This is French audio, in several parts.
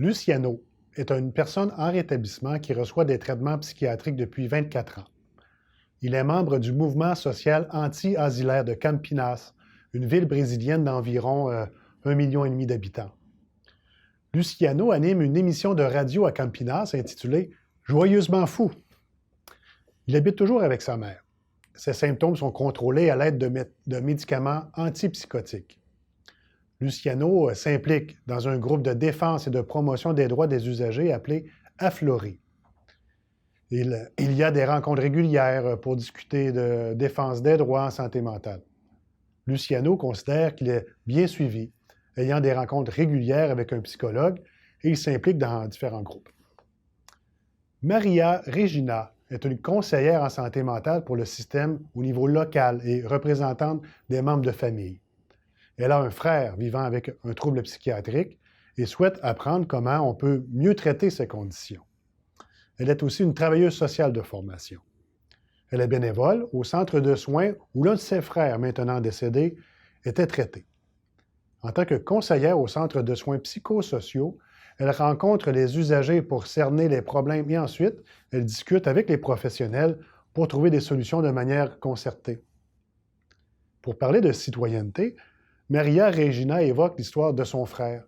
Luciano est une personne en rétablissement qui reçoit des traitements psychiatriques depuis 24 ans. Il est membre du mouvement social anti-asilaire de Campinas, une ville brésilienne d'environ 1,5 million d'habitants. Luciano anime une émission de radio à Campinas intitulée « Joyeusement fou ». Il habite toujours avec sa mère. Ses symptômes sont contrôlés à l'aide de médicaments antipsychotiques. Luciano s'implique dans un groupe de défense et de promotion des droits des usagers appelé Aflori. Il y a des rencontres régulières pour discuter de défense des droits en santé mentale. Luciano considère qu'il est bien suivi, ayant des rencontres régulières avec un psychologue, et il s'implique dans différents groupes. Maria Regina est une conseillère en santé mentale pour le système au niveau local et représentante des membres de famille. Elle a un frère vivant avec un trouble psychiatrique et souhaite apprendre comment on peut mieux traiter ces conditions. Elle est aussi une travailleuse sociale de formation. Elle est bénévole au centre de soins où l'un de ses frères, maintenant décédé, était traité. En tant que conseillère au centre de soins psychosociaux, elle rencontre les usagers pour cerner les problèmes et ensuite, elle discute avec les professionnels pour trouver des solutions de manière concertée. Pour parler de citoyenneté, Maria Regina évoque l'histoire de son frère.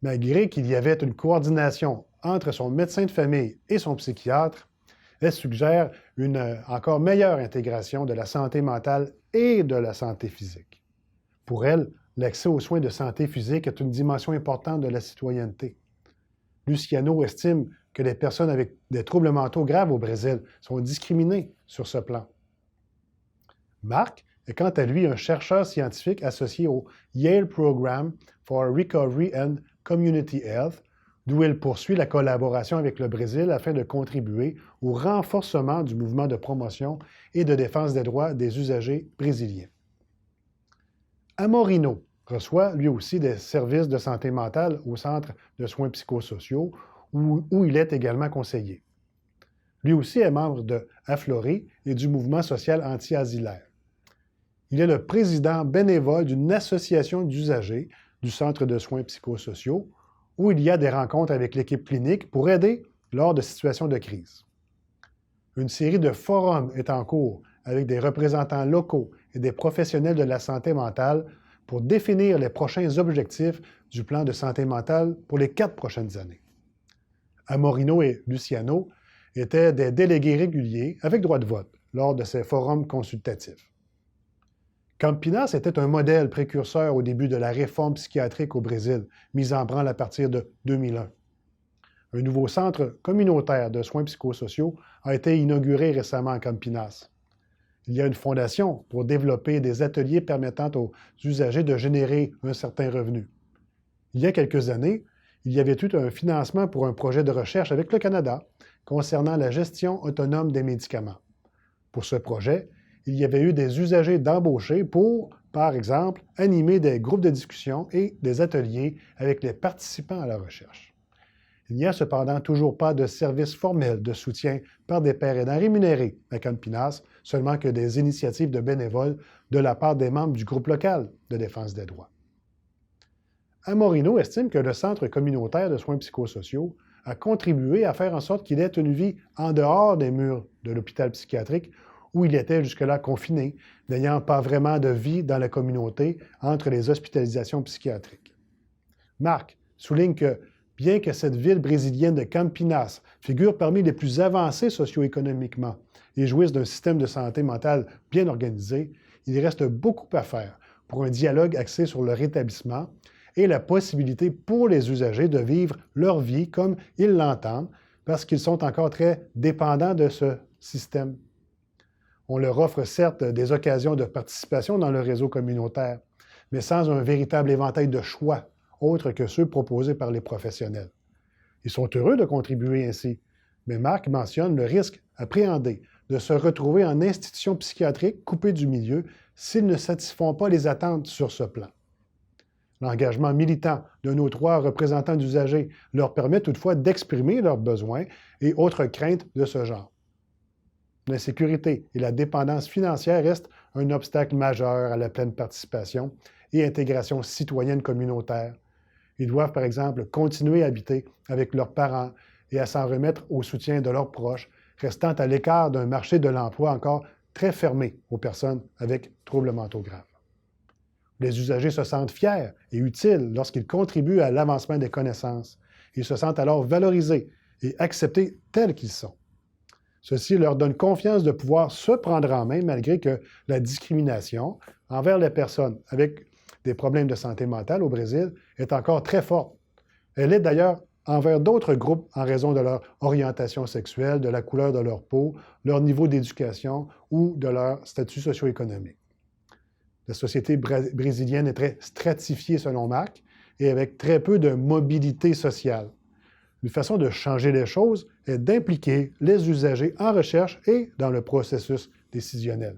Malgré qu'il y avait une coordination entre son médecin de famille et son psychiatre, elle suggère une encore meilleure intégration de la santé mentale et de la santé physique. Pour elle, l'accès aux soins de santé physique est une dimension importante de la citoyenneté. Luciano estime que les personnes avec des troubles mentaux graves au Brésil sont discriminées sur ce plan. Marc est quant à lui un chercheur scientifique associé au Yale Program for Recovery and Community Health, d'où il poursuit la collaboration avec le Brésil afin de contribuer au renforcement du mouvement de promotion et de défense des droits des usagers brésiliens. Amorino reçoit lui aussi des services de santé mentale au centre de soins psychosociaux où il est également conseiller. Lui aussi est membre de Aflori et du mouvement social anti-asilaire. Il est le président bénévole d'une association d'usagers du centre de soins psychosociaux où il y a des rencontres avec l'équipe clinique pour aider lors de situations de crise. Une série de forums est en cours avec des représentants locaux et des professionnels de la santé mentale pour définir les prochains objectifs du plan de santé mentale pour les 4 prochaines années. Amorino et Luciano étaient des délégués réguliers avec droit de vote lors de ces forums consultatifs. Campinas était un modèle précurseur au début de la réforme psychiatrique au Brésil, mise en branle à partir de 2001. Un nouveau centre communautaire de soins psychosociaux a été inauguré récemment à Campinas. Il y a une fondation pour développer des ateliers permettant aux usagers de générer un certain revenu. Il y a quelques années, il y avait eu un financement pour un projet de recherche avec le Canada concernant la gestion autonome des médicaments. Pour ce projet, il y avait eu des usagers d'embaucher pour, par exemple, animer des groupes de discussion et des ateliers avec les participants à la recherche. Il n'y a cependant toujours pas de service formel de soutien par des pairs aidants rémunérés à Campinas, seulement que des initiatives de bénévoles de la part des membres du groupe local de défense des droits. Amorino estime que le Centre communautaire de soins psychosociaux a contribué à faire en sorte qu'il ait une vie en dehors des murs de l'hôpital psychiatrique où il était jusque-là confiné, n'ayant pas vraiment de vie dans la communauté entre les hospitalisations psychiatriques. Marc souligne que, bien que cette ville brésilienne de Campinas figure parmi les plus avancées socio-économiquement et jouisse d'un système de santé mentale bien organisé, il reste beaucoup à faire pour un dialogue axé sur le rétablissement et la possibilité pour les usagers de vivre leur vie comme ils l'entendent parce qu'ils sont encore très dépendants de ce système. On leur offre certes des occasions de participation dans le réseau communautaire, mais sans un véritable éventail de choix, autres que ceux proposés par les professionnels. Ils sont heureux de contribuer ainsi, mais Marc mentionne le risque appréhendé de se retrouver en institution psychiatrique coupée du milieu s'ils ne satisfont pas les attentes sur ce plan. L'engagement militant de nos 3 représentants d'usagers leur permet toutefois d'exprimer leurs besoins et autres craintes de ce genre. L'insécurité et la dépendance financière restent un obstacle majeur à la pleine participation et intégration citoyenne communautaire. Ils doivent, par exemple, continuer à habiter avec leurs parents et à s'en remettre au soutien de leurs proches, restant à l'écart d'un marché de l'emploi encore très fermé aux personnes avec troubles mentaux graves. Les usagers se sentent fiers et utiles lorsqu'ils contribuent à l'avancement des connaissances. Ils se sentent alors valorisés et acceptés tels qu'ils sont. Ceci leur donne confiance de pouvoir se prendre en main malgré que la discrimination envers les personnes avec des problèmes de santé mentale au Brésil est encore très forte. Elle est d'ailleurs envers d'autres groupes en raison de leur orientation sexuelle, de la couleur de leur peau, leur niveau d'éducation ou de leur statut socio-économique. La société brésilienne est très stratifiée selon Marc et avec très peu de mobilité sociale. Une façon de changer les choses est d'impliquer les usagers en recherche et dans le processus décisionnel.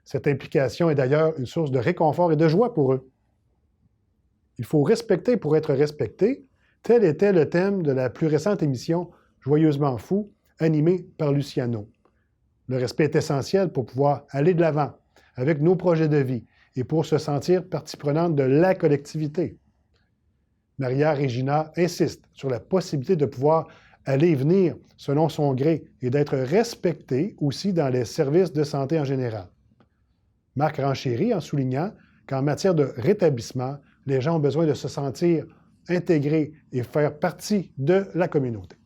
Cette implication est d'ailleurs une source de réconfort et de joie pour eux. Il faut respecter pour être respecté, tel était le thème de la plus récente émission Joyeusement fou, animée par Luciano. Le respect est essentiel pour pouvoir aller de l'avant avec nos projets de vie et pour se sentir partie prenante de la collectivité. Maria Regina insiste sur la possibilité de pouvoir aller et venir selon son gré et d'être respecté aussi dans les services de santé en général. Marc renchérit en soulignant qu'en matière de rétablissement, les gens ont besoin de se sentir intégrés et faire partie de la communauté.